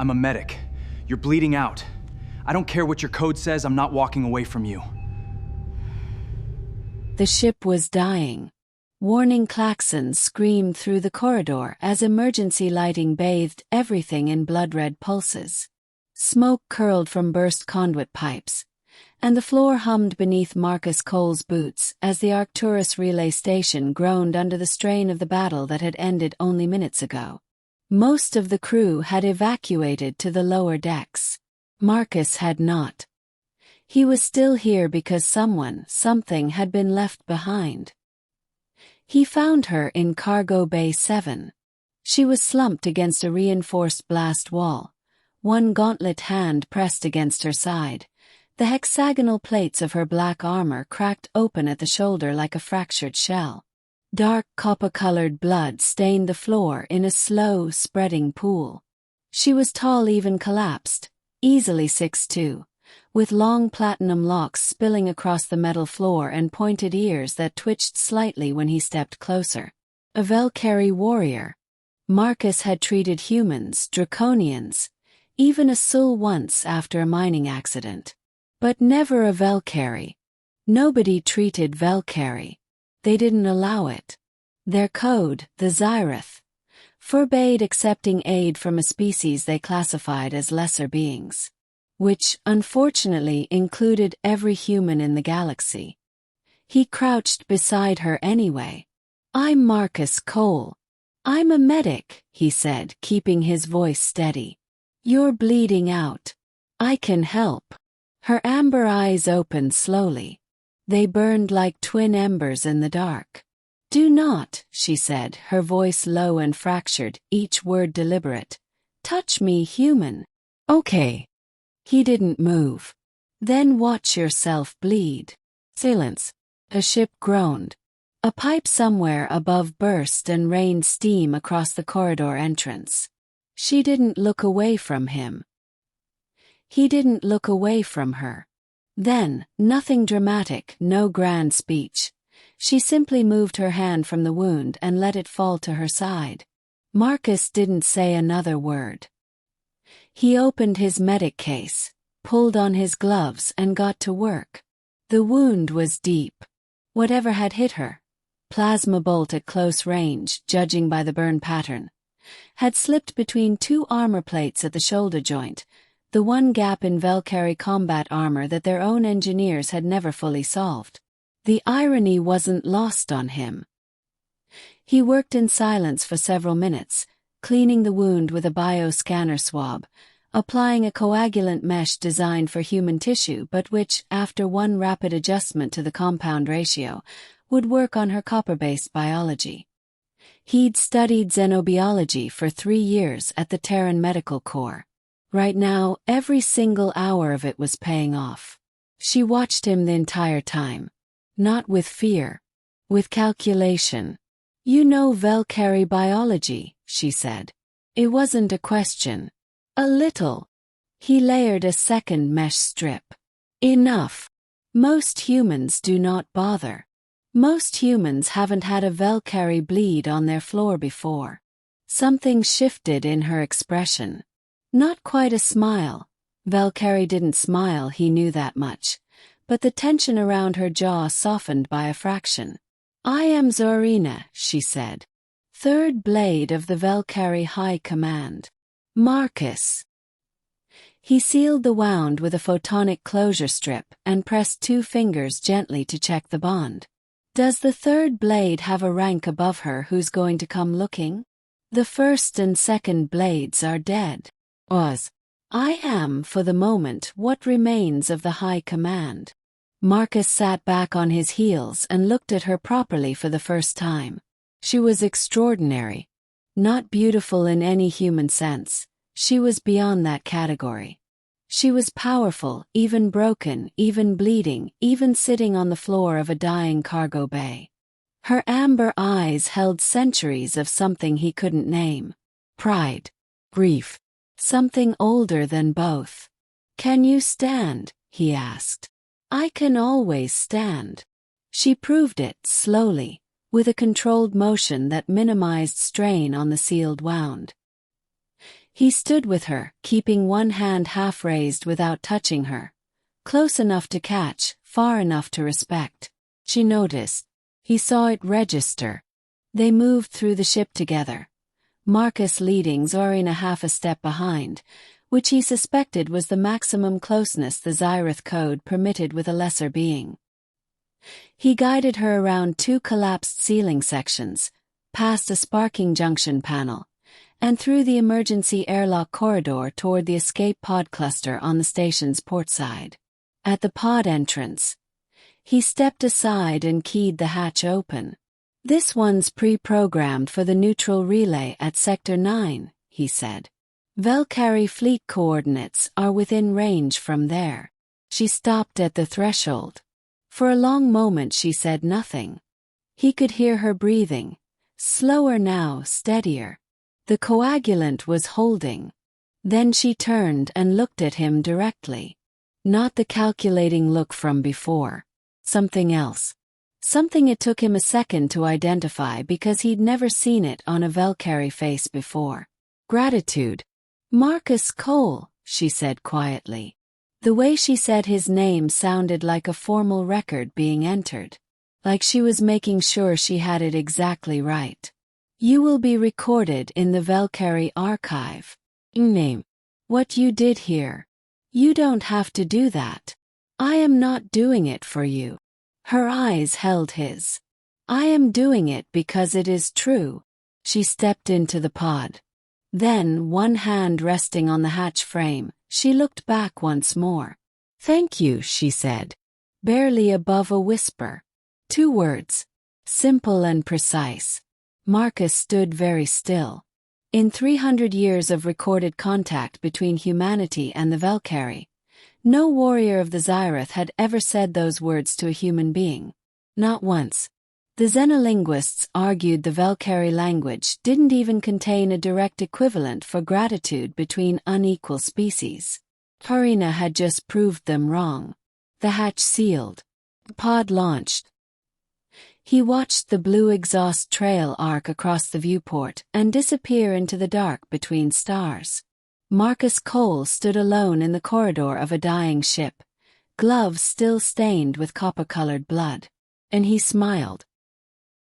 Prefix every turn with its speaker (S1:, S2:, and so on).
S1: I'm a medic. You're bleeding out. I don't care what your code says, I'm not walking away from you.
S2: The ship was dying. Warning klaxons screamed through the corridor as emergency lighting bathed everything in blood-red pulses. Smoke curled from burst conduit pipes, and the floor hummed beneath Marcus Cole's boots as the Arcturus relay station groaned under the strain of the battle that had ended only minutes ago. Most of the crew had evacuated to the lower decks. Marcus had not. He was still here because something had been left behind. He found her in Cargo Bay 7. She was slumped against a reinforced blast wall, one gauntlet hand pressed against her side. The hexagonal plates of her black armor cracked open at the shoulder like a fractured shell. Dark copper-colored blood stained the floor in a slow, spreading pool. She was tall, even collapsed, easily 6'2", with long platinum locks spilling across the metal floor and pointed ears that twitched slightly when he stepped closer. A Vel'kari warrior. Marcus had treated humans, draconians, even a Sul once after a mining accident. But never a Vel'kari. Nobody treated Vel'kari. They didn't allow it. Their code, the HYF, forbade accepting aid from a species they classified as lesser beings, which, unfortunately, included every human in the galaxy. He crouched beside her anyway. "I'm Marcus Cole. I'm a medic," he said, keeping his voice steady. "You're bleeding out. I can help." Her amber eyes opened slowly. They burned like twin embers in the dark. "Do not," she said, her voice low and fractured, each word deliberate. "Touch me, human." "Okay." He didn't move. "Then watch yourself bleed." Silence. A ship groaned. A pipe somewhere above burst and rained steam across the corridor entrance. She didn't look away from him. He didn't look away from her. Then, nothing dramatic, no grand speech. She simply moved her hand from the wound and let it fall to her side. Marcus didn't say another word. He opened his medic case, pulled on his gloves and got to work. The wound was deep. Whatever had hit her, plasma bolt at close range, judging by the burn pattern, had slipped between two armor plates at the shoulder joint, the one gap in Vel'kari combat armor that their own engineers had never fully solved. The irony wasn't lost on him. He worked in silence for several minutes, cleaning the wound with a bioscanner swab, applying a coagulant mesh designed for human tissue but which, after one rapid adjustment to the compound ratio, would work on her copper-based biology. He'd studied xenobiology for 3 years at the Terran Medical Corps. Right now, every single hour of it was paying off. She watched him the entire time. Not with fear. With calculation. "You know Vel'kari biology," she said. It wasn't a question. "A little." He layered a second mesh strip. "Enough. Most humans do not bother. Most humans haven't had a Vel'kari bleed on their floor before." Something shifted in her expression. Not quite a smile. Vel'kari didn't smile, he knew that much. But the tension around her jaw softened by a fraction. "I am Zorina," she said. "Third blade of the Vel'kari High Command. Marcus." He sealed the wound with a photonic closure strip and pressed 2 fingers gently to check the bond. "Does the third blade have a rank above her who's going to come looking? The first and second blades are dead. I am, for the moment, what remains of the High Command." Marcus sat back on his heels and looked at her properly for the first time. She was extraordinary. Not beautiful in any human sense. She was beyond that category. She was powerful, even broken, even bleeding, even sitting on the floor of a dying cargo bay. Her amber eyes held centuries of something he couldn't name. Pride. Grief. Something older than both. "Can you stand?" he asked. "I can always stand." She proved it, slowly, with a controlled motion that minimized strain on the sealed wound. He stood with her, keeping one hand half raised without touching her. Close enough to catch, far enough to respect. She noticed. He saw it register. They moved through the ship together. Marcus leading, Zorina half a step behind, which he suspected was the maximum closeness the Xy'rith code permitted with a lesser being. He guided her around 2 collapsed ceiling sections, past a sparking junction panel, and through the emergency airlock corridor toward the escape pod cluster on the station's port side. At the pod entrance, he stepped aside and keyed the hatch open. "This one's pre-programmed for the neutral relay at Sector 9, he said. "Vel'kari fleet coordinates are within range from there." She stopped at the threshold. For a long moment she said nothing. He could hear her breathing, slower now, steadier. The coagulant was holding. Then she turned and looked at him directly. Not the calculating look from before. Something else. Something it took him a second to identify because he'd never seen it on a Vel'kari face before. Gratitude. "Marcus Cole," she said quietly. The way she said his name sounded like a formal record being entered. Like she was making sure she had it exactly right. "You will be recorded in the Vel'kari archive. Name. What you did here. You don't have to do that. I am not doing it for you." Her eyes held his. "I am doing it because it is true." She stepped into the pod. Then, one hand resting on the hatch frame, she looked back once more. "Thank you," she said. Barely above a whisper. 2 words. Simple and precise. Marcus stood very still. In 300 years of recorded contact between humanity and the Vel'kari, no warrior of the Xy'rith had ever said those words to a human being. Not once. The xenolinguists argued the Vel'kari language didn't even contain a direct equivalent for gratitude between unequal species. Za'rina had just proved them wrong. The hatch sealed. The pod launched. He watched the blue exhaust trail arc across the viewport and disappear into the dark between stars. Marcus Cole stood alone in the corridor of a dying ship, gloves still stained with copper-colored blood. And he smiled.